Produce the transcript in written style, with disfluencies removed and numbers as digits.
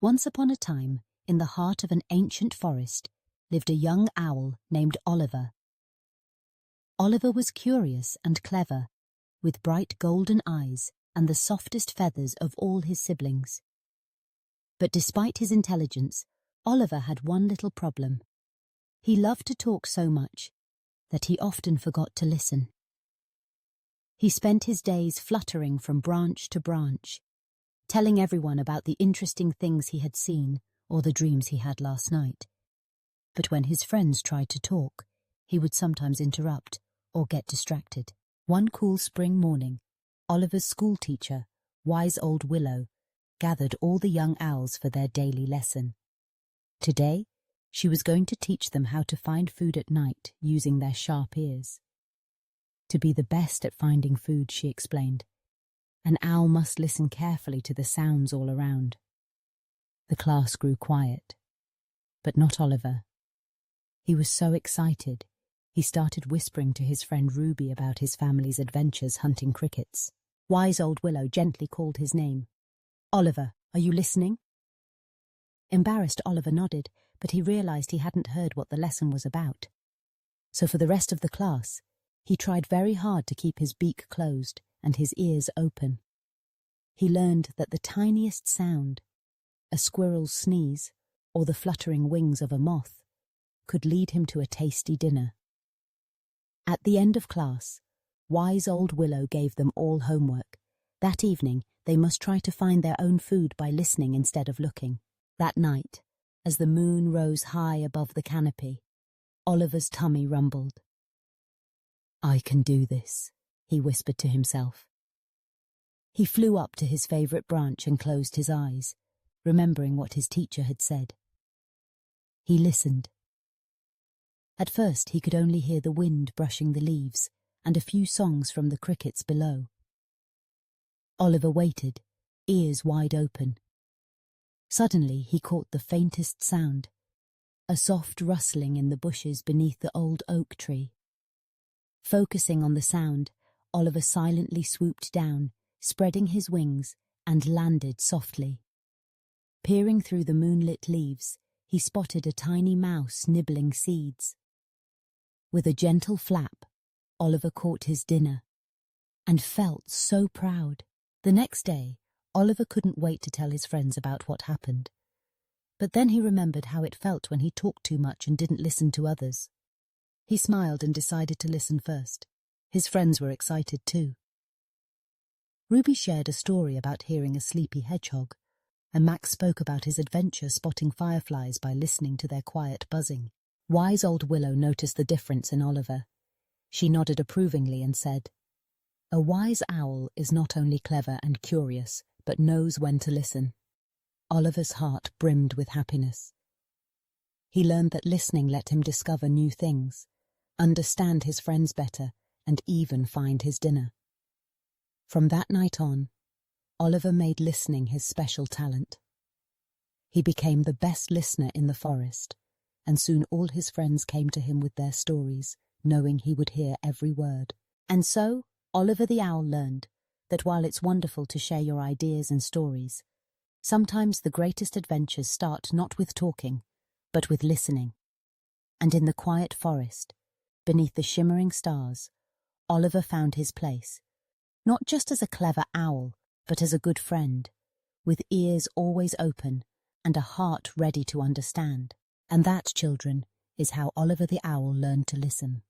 Once upon a time, in the heart of an ancient forest, lived a young owl named Oliver. Oliver was curious and clever, with bright golden eyes and the softest feathers of all his siblings. But despite his intelligence, Oliver had one little problem. He loved to talk so much that he often forgot to listen. He spent his days fluttering from branch to branch, telling everyone about the interesting things he had seen or the dreams he had last night. But when his friends tried to talk, he would sometimes interrupt or get distracted. One cool spring morning, Oliver's schoolteacher, wise old Willow, gathered all the young owls for their daily lesson. Today, she was going to teach them how to find food at night using their sharp ears. To be the best at finding food, she explained, an owl must listen carefully to the sounds all around. The class grew quiet, but not Oliver. He was so excited, he started whispering to his friend Ruby about his family's adventures hunting crickets. Wise old Willow gently called his name. "Oliver, are you listening?" Embarrassed, Oliver nodded, but he realized he hadn't heard what the lesson was about. So for the rest of the class, he tried very hard to keep his beak closed and his ears open. He learned that the tiniest sound, a squirrel's sneeze or the fluttering wings of a moth, could lead him to a tasty dinner. At the end of class, wise old Willow gave them all homework. That evening, they must try to find their own food by listening instead of looking. That night, as the moon rose high above the canopy, Oliver's tummy rumbled. "I can do this," he whispered to himself. He flew up to his favourite branch and closed his eyes, remembering what his teacher had said. He listened. At first he could only hear the wind brushing the leaves and a few songs from the crickets below. Oliver waited, ears wide open. Suddenly he caught the faintest sound, a soft rustling in the bushes beneath the old oak tree. Focusing on the sound, Oliver silently swooped down, spreading his wings, and landed softly. Peering through the moonlit leaves, he spotted a tiny mouse nibbling seeds. With a gentle flap, Oliver caught his dinner, and felt so proud. The next day, Oliver couldn't wait to tell his friends about what happened. But then he remembered how it felt when he talked too much and didn't listen to others. He smiled and decided to listen first. His friends were excited too. Ruby shared a story about hearing a sleepy hedgehog, and Max spoke about his adventure spotting fireflies by listening to their quiet buzzing. Wise old Willow noticed the difference in Oliver. She nodded approvingly and said, "A wise owl is not only clever and curious, but knows when to listen." Oliver's heart brimmed with happiness. He learned that listening let him discover new things, understand his friends better, and even find his dinner. From that night on, Oliver made listening his special talent. He became the best listener in the forest, and soon all his friends came to him with their stories, knowing he would hear every word. And so, Oliver the Owl learned that while it's wonderful to share your ideas and stories, sometimes the greatest adventures start not with talking, but with listening. And in the quiet forest, beneath the shimmering stars, Oliver found his place, not just as a clever owl, but as a good friend, with ears always open and a heart ready to understand. And that, children, is how Oliver the Owl learned to listen.